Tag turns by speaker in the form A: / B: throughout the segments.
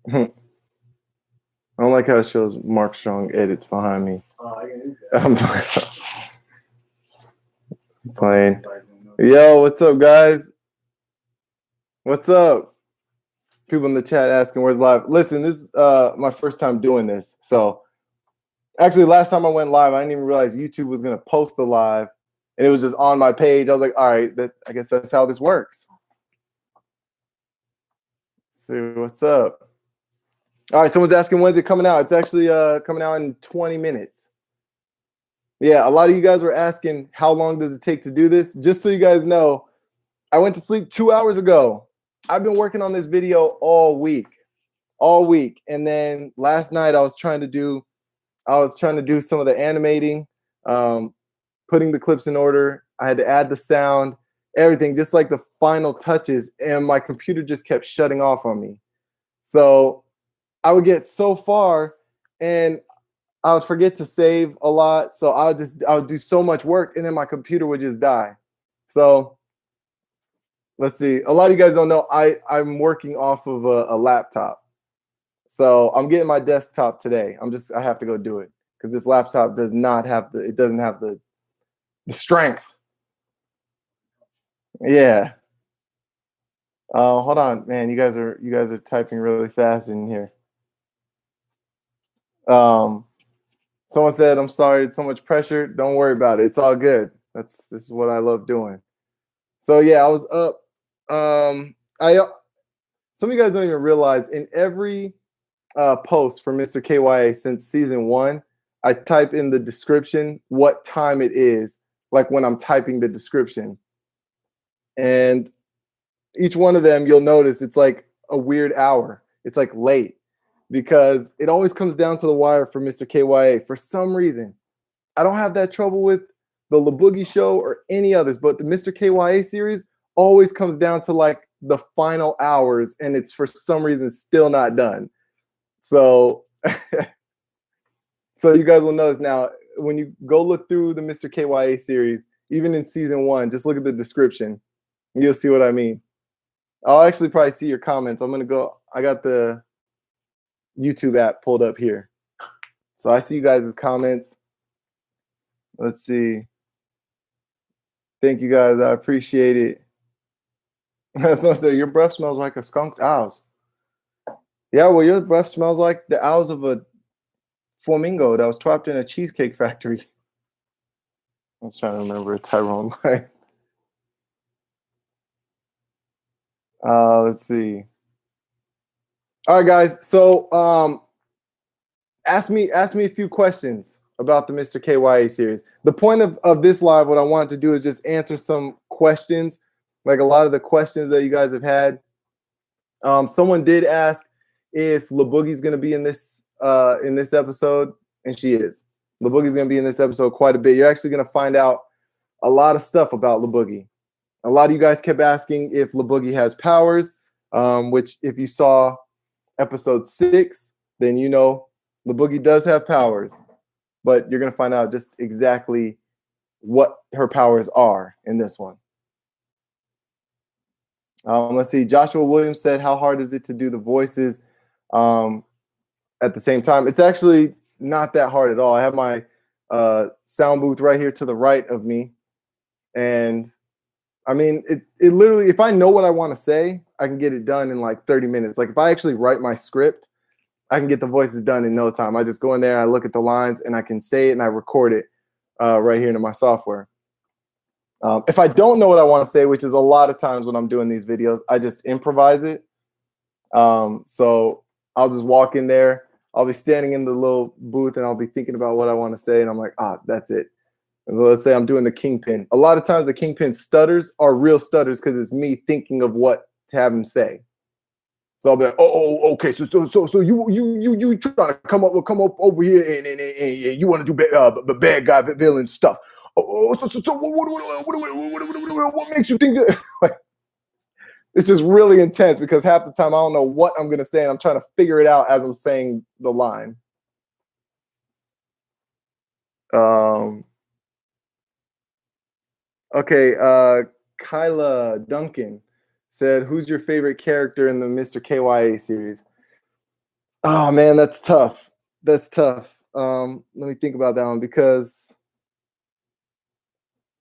A: I don't like how it shows Mark Strong edits behind me. I'm playing. Yo, what's up, guys? What's up? People in the chat asking where's live. Listen, this is my first time doing this. So actually, last time I went live, I didn't even realize YouTube was gonna post the live, and it was just on my page. I was like, all right, I guess that's how this works. Let's see what's up. All right, someone's asking when's it coming out. It's actually coming out in 20 minutes. Yeah, a lot of you guys were asking how long does it take to do this. Just so you guys know, I went to sleep 2 hours ago. I've been working on this video all week. And then last night I was trying to do some of the animating, putting the clips in order. I had to add the sound, everything, just like the final touches, and my computer just kept shutting off on me. So I would get so far and I would forget to save a lot. So I would do so much work and then my computer would just die. So let's see. A lot of you guys don't know I'm working off of a laptop. So I'm getting my desktop today. I have to go do it because this laptop doesn't have the strength. Yeah. Hold on, man. You guys are typing really fast in here. Someone said, I'm sorry, it's so much pressure. Don't worry about it. It's all good. This is what I love doing. So yeah, I was up. Some of you guys don't even realize in every post for Mr. KYA since season 1, I type in the description what time it is, like when I'm typing the description. And each one of them, you'll notice it's like a weird hour. It's like late because it always comes down to the wire for Mr. KYA for some reason. I don't have that trouble with the Boogie show or any others, but the Mr. KYA series always comes down to like the final hours, and it's for some reason still not done. So, so you guys will notice now when you go look through the Mr. KYA series, even in season 1, just look at the description. And you'll see what I mean. I'll actually probably see your comments. I got the YouTube app pulled up here. So I see you guys' comments. Let's see. Thank you guys. I appreciate it. Someone said, your breath smells like a skunk's owls. Yeah, well, your breath smells like the owls of a flamingo that was trapped in a cheesecake factory. I was trying to remember a Tyrone line. Let's see. All right, guys. So ask me a few questions about the Mr. KYA series. The point of this live, what I wanted to do is just answer some questions, like a lot of the questions that you guys have had. Someone did ask if Boogie's going to be in this episode, and she is. Boogie's going to be in this episode quite a bit. You're actually going to find out a lot of stuff about Boogie. A lot of you guys kept asking if Boogie has powers, which if you saw episode 6, then you know Boogie does have powers, but you're going to find out just exactly what her powers are in this one. Let's see. Joshua Williams said, how hard is it to do the voices at the same time? It's actually not that hard at all. I have my sound booth right here to the right of me. And I mean, it literally, if I know what I want to say, I can get it done in like 30 minutes. Like if I actually write my script, I can get the voices done in no time. I just go in there, I look at the lines, and I can say it, and I record it right here into my software. If I don't know what I want to say, which is a lot of times when I'm doing these videos, I just improvise it. So I'll just walk in there. I'll be standing in the little booth, and I'll be thinking about what I want to say, and I'm like, that's it. And so let's say I'm doing the Kingpin. A lot of times the Kingpin stutters are real stutters because it's me thinking of what to have him say. So I'll be like, okay. So you trying to come up over here and you want to do the bad guy villain stuff. So what makes you think that? It's just really intense because half the time I don't know what I'm gonna say and I'm trying to figure it out as I'm saying the line. Okay, Kyla Duncan said, who's your favorite character in the Mr. KYA series? Oh man, that's tough. That's tough. Let me think about that one because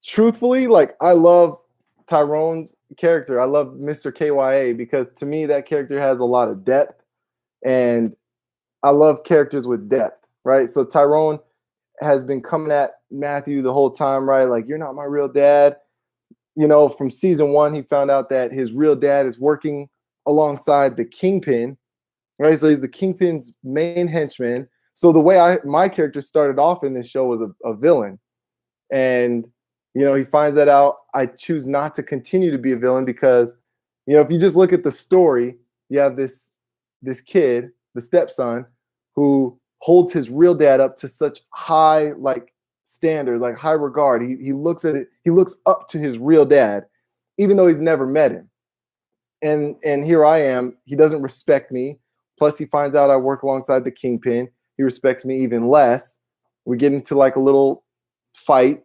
A: truthfully, like I love Tyrone's character. I love Mr. KYA because to me that character has a lot of depth, and I love characters with depth, right? So Tyrone has been coming at Matthew the whole time, right? Like, you're not my real dad. You know, from season one, he found out that his real dad is working alongside the Kingpin, right? So he's the Kingpin's main henchman. So the way my character started off in this show was a villain. And, you know, he finds that out. I choose not to continue to be a villain because, you know, if you just look at the story, you have this kid, the stepson, who holds his real dad up to such high like standards, like high regard. He looks at it, he looks up to his real dad, even though he's never met him. And here I am, he doesn't respect me. Plus, he finds out I work alongside the Kingpin. He respects me even less. We get into like a little fight,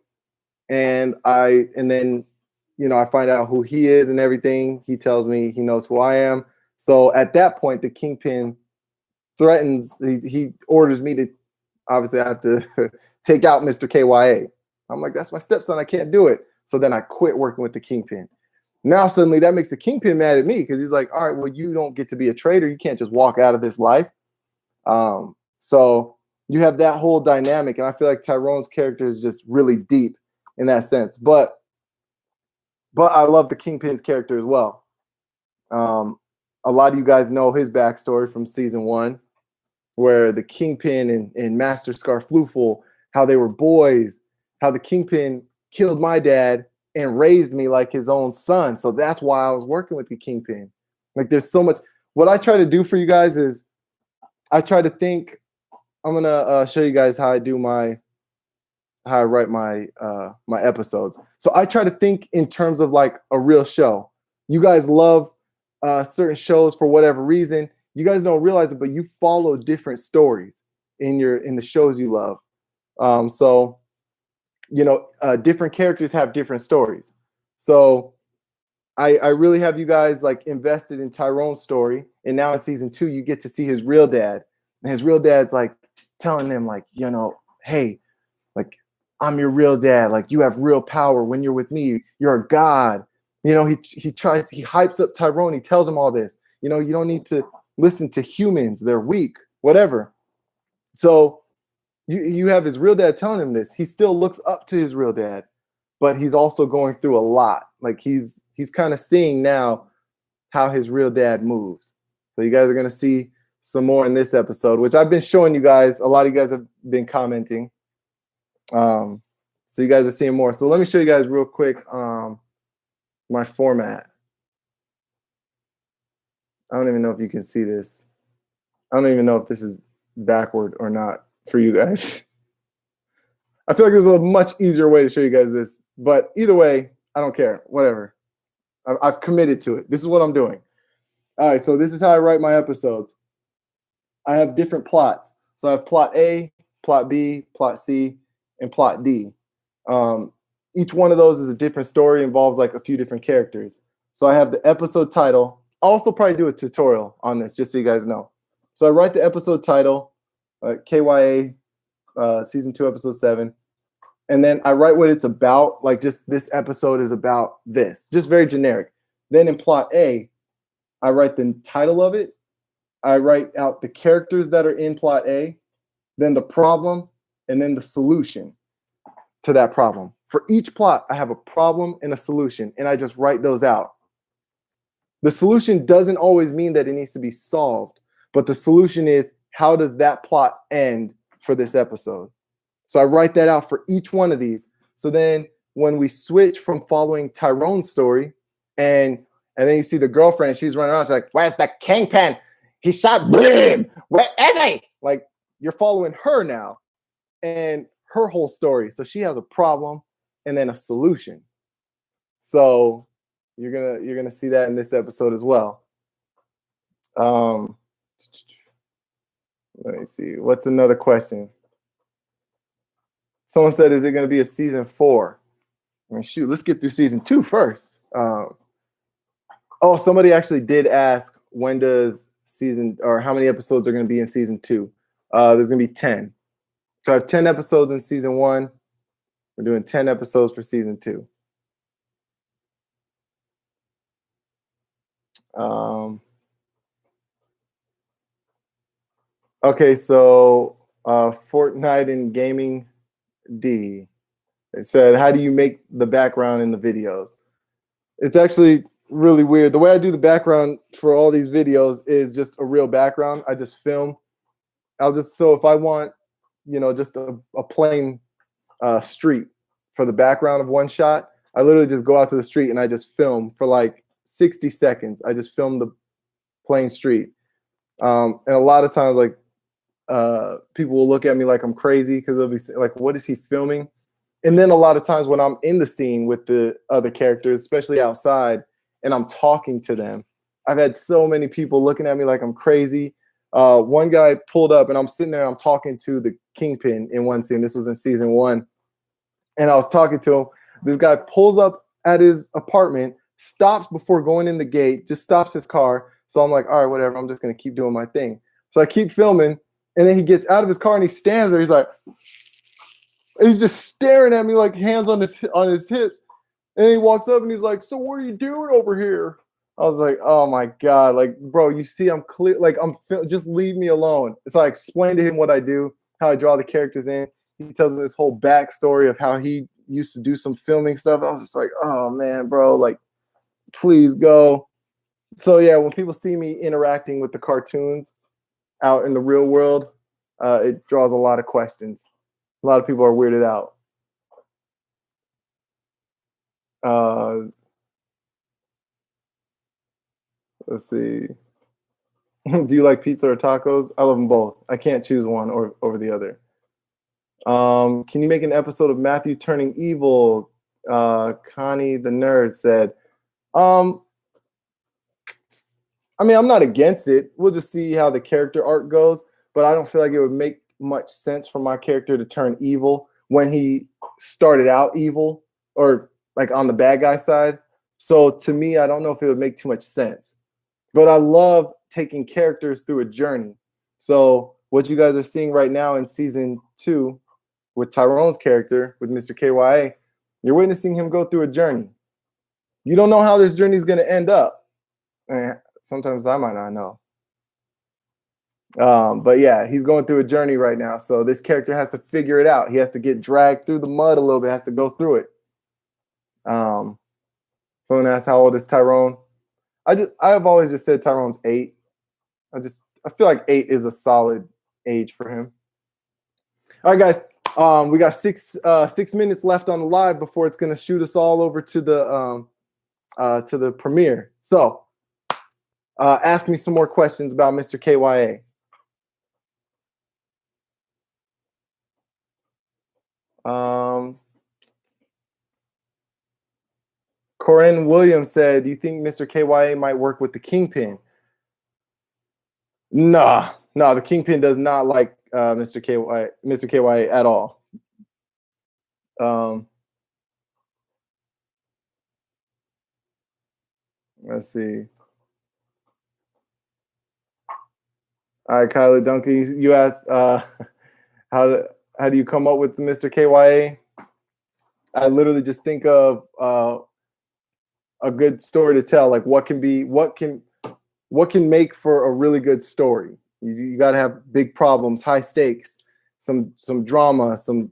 A: and then, you know, I find out who he is and everything. He tells me he knows who I am. So at that point, the Kingpin threatens, he orders me to, obviously I have to take out Mr. KYA. I'm like, that's my stepson, I can't do it. So then I quit working with the Kingpin. Now suddenly that makes the Kingpin mad at me because he's like, all right, well, you don't get to be a traitor. You can't just walk out of this life. So you have that whole dynamic, and I feel like Tyrone's character is just really deep in that sense. But I love the Kingpin's character as well. A lot of you guys know his backstory from season one, where the Kingpin and Master Scarfloofle, how they were boys, how the Kingpin killed my dad and raised me like his own son. So that's why I was working with the Kingpin. Like, there's so much. What I try to do for you guys is I try to think. I'm gonna show you guys how I write my my episodes. So I try to think in terms of like a real show. You guys love certain shows for whatever reason. You guys don't realize it, but you follow different stories in the shows you love. So, you know, different characters have different stories. So I really have you guys like invested in Tyrone's story. And now in season 2, you get to see his real dad. And his real dad's like telling him, like, you know, hey, like, I'm your real dad. Like, you have real power. When you're with me, you're a god. You know, he hypes up Tyrone. He tells him all this. You know, you don't need to listen to humans. They're weak, whatever. So you have his real dad telling him this. He still looks up to his real dad, but he's also going through a lot. Like, he's kind of seeing now how his real dad moves. So you guys are going to see some more in this episode, which I've been showing you guys. A lot of you guys have been commenting. So you guys are seeing more. So let me show you guys real quick my format. I don't even know if you can see this. I don't even know if this is backward or not for you guys. I feel like there's a much easier way to show you guys this, but either way, I don't care. Whatever. I've committed to it. This is what I'm doing. All right, so this is how I write my episodes. I have different plots. So I have plot A, plot B, plot C, and plot D. Each one of those is a different story, involves like a few different characters. So I have the episode title. I'll also probably do a tutorial on this just so you guys know. So I write the episode title, KYA season 2, episode 7. And then I write what it's about, like just this episode is about this, just very generic. Then in plot A, I write the title of it. I write out the characters that are in plot A, then the problem, and then the solution to that problem. For each plot, I have a problem and a solution, and I just write those out. The solution doesn't always mean that it needs to be solved, but the solution is, how does that plot end for this episode? So I write that out for each one of these. So then when we switch from following Tyrone's story, and then you see the girlfriend, she's running around, she's like, where's the Kingpin? He shot him. Where is he? Like, you're following her now and her whole story. So she has a problem and then a solution. So you're gonna see that in this episode as well. Let me see. What's another question? Someone said, is it going to be a season 4? I mean, shoot, let's get through season 2 first. Oh, somebody actually did ask, when does season, or how many episodes are going to be in season 2. There's going to be 10. So I have 10 episodes in season 1. We're doing 10 episodes for season 2. Okay, so Fortnite and Gaming D. It said, how do you make the background in the videos? It's actually really weird. The way I do the background for all these videos is just a real background. I just film. So if I want, just a plain street for the background of one shot, I literally just go out to the street and I just film for like 60 seconds. I just film the plain street. And a lot of times, like, people will look at me like I'm crazy because they'll be like, what is he filming? And then a lot of times when I'm in the scene with the other characters, especially outside, and I'm talking to them, I've had so many people looking at me like I'm crazy. One guy pulled up and I'm sitting there, I'm talking to the Kingpin in one scene. This was in season 1. And I was talking to him. This guy pulls up at his apartment, stops before going in the gate, just stops his car. So I'm like, all right, whatever. I'm just going to keep doing my thing. So I keep filming. And then he gets out of his car and he stands there. He's like, he's just staring at me like hands on his hips. And he walks up and he's like, so what are you doing over here? I was like, oh my God. Like, bro, you see, I'm clear. Like, just leave me alone. So I explained to him what I do, how I draw the characters in. He tells me this whole backstory of how he used to do some filming stuff. I was just like, oh man, bro, like, please go. So yeah, when people see me interacting with the cartoons out in the real world, it draws a lot of questions. A lot of people are weirded out. Let's see. Do you like pizza or tacos? I love them both. I can't choose one over the other. Can you make an episode of Matthew turning evil? Connie the nerd said. I mean, I'm not against it. We'll just see how the character arc goes, but I don't feel like it would make much sense for my character to turn evil when he started out evil or like on the bad guy side. So to me, I don't know if it would make too much sense. But I love taking characters through a journey. So what you guys are seeing right now in season 2 with Tyrone's character, with Mr. KYA, you're witnessing him go through a journey. You don't know how this journey is going to end up. And sometimes I might not know. But yeah, he's going through a journey right now. So this character has to figure it out. He has to get dragged through the mud a little bit, has to go through it. Someone asked, how old is Tyrone? I've always just said Tyrone's 8. I feel like 8 is a solid age for him. All right, guys. We got 6 minutes left on the live before it's gonna shoot us all over to the premiere. So ask me some more questions about Mr. KYA. Corinne Williams said, do you think Mr. KYA might work with the Kingpin? No, the Kingpin does not like Mr. KYA at all. Let's see. All right, Kyler Duncan, you asked how do you come up with Mr. KYA? I literally just think of a good story to tell. Like what can make for a really good story. You got to have big problems, high stakes, some drama, some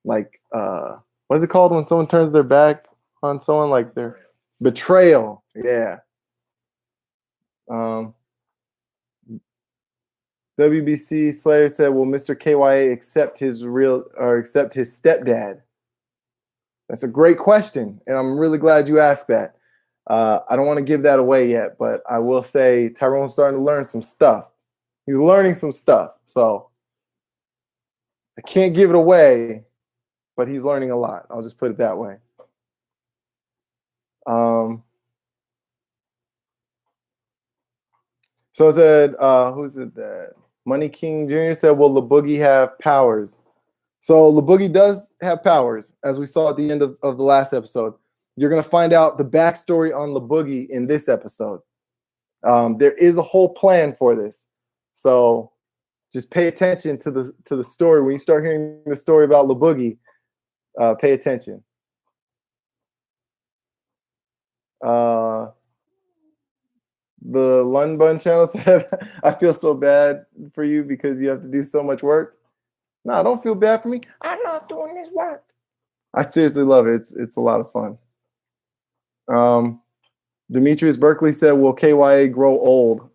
A: like what is it called when someone turns their back on someone, like their betrayal? Yeah. WBC Slayer said, will Mr. KYA accept his stepdad? That's a great question, and I'm really glad you asked that. I don't want to give that away yet, but I will say Tyrone's starting to learn some stuff. He's learning some stuff, so I can't give it away, but he's learning a lot. I'll just put it that way. So I said, who's it that? Money King Jr. said, will the Boogie have powers? So the Boogie does have powers, as we saw at the end of the last episode. You're going to find out the backstory on the Boogie in this episode. There is a whole plan for this, so just pay attention to the story. When you start hearing the story about Boogie, pay attention. The Lun Bun channel said, I feel so bad for you because you have to do so much work. No, don't feel bad for me. I love doing this work. I seriously love it. It's a lot of fun. Demetrius Berkeley said, will KYA grow old?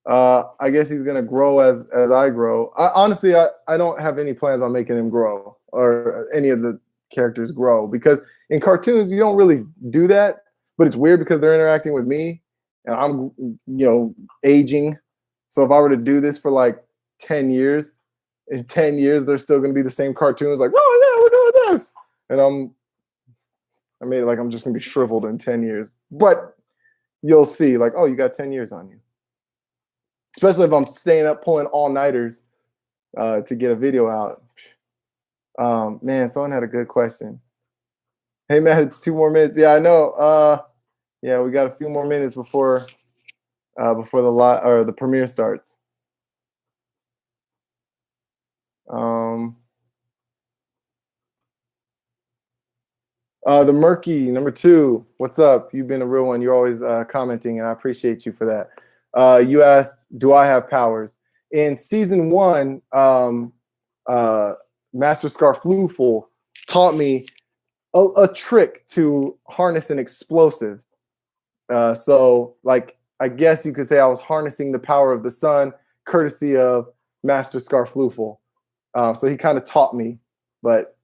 A: I guess he's going to grow as I grow. Honestly, I don't have any plans on making him grow or any of the characters grow, because in cartoons, you don't really do that. But it's weird because they're interacting with me and I'm, aging. So if I were to do this for like 10 years, in 10 years, they're still going to be the same cartoons. Like, oh yeah, we're doing this. And I made it like I'm just going to be shriveled in 10 years. But you'll see, like, oh, you got 10 years on you. Especially if I'm staying up pulling all-nighters to get a video out. Man, someone had a good question. Hey, Matt, it's 2 more minutes. Yeah, I know. Yeah, we got a few more minutes before the premiere starts. The Murky, number 2. What's up? You've been a real one. You're always commenting, and I appreciate you for that. You asked, do I have powers? In season 1, Master Scarfloofle taught me a trick to harness an explosive. So, like, I guess you could say I was harnessing the power of the sun, courtesy of Master Scarfloofle. So he kind of taught me, but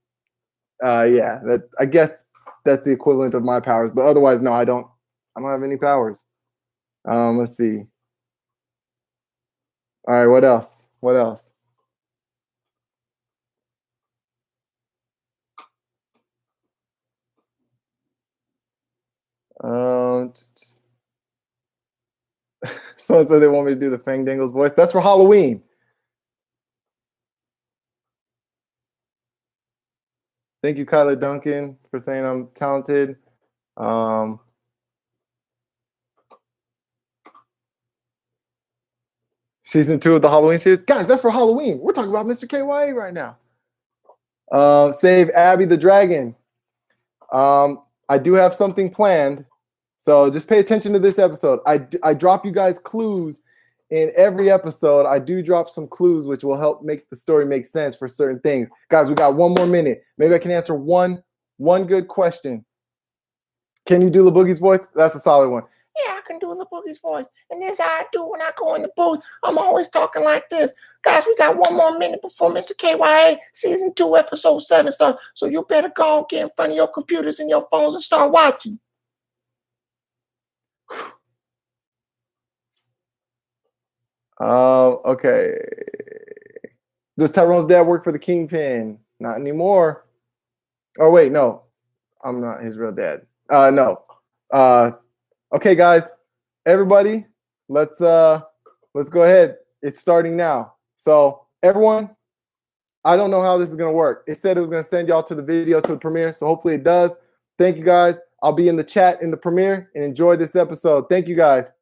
A: yeah, I guess that's the equivalent of my powers. But otherwise, no, I don't have any powers. Let's see. All right, what else? What else? Someone said they want me to do the Fang Dangles voice. That's for Halloween. Thank you, Kyla Duncan, for saying I'm talented. Season 2 of the Halloween series. Guys, that's for Halloween. We're talking about Mr. KYA right now. Save Abby the Dragon. I do have something planned, so just pay attention to this episode. I drop you guys clues in every episode. I do drop some clues which will help make the story make sense for certain things. Guys, we got 1 more minute. Maybe I can answer one good question. Can you do the Boogie's voice? That's a solid one. Yeah, I can do the Boogie's voice. And this is how I do when I go in the booth. I'm always talking like this. Guys, we got 1 more minute before Mr. KYA season 2, episode 7 starts. So you better go and get in front of your computers and your phones and start watching. Okay. Does Tyrone's dad work for the Kingpin? Not anymore. Oh wait, no. I'm not his real dad. No. Okay, guys, everybody, let's go ahead. It's starting now. So everyone, I don't know how this is gonna work. It said it was gonna send y'all to the video to the premiere, so hopefully it does. Thank you guys. I'll be in the chat in the premiere, and enjoy this episode. Thank you guys.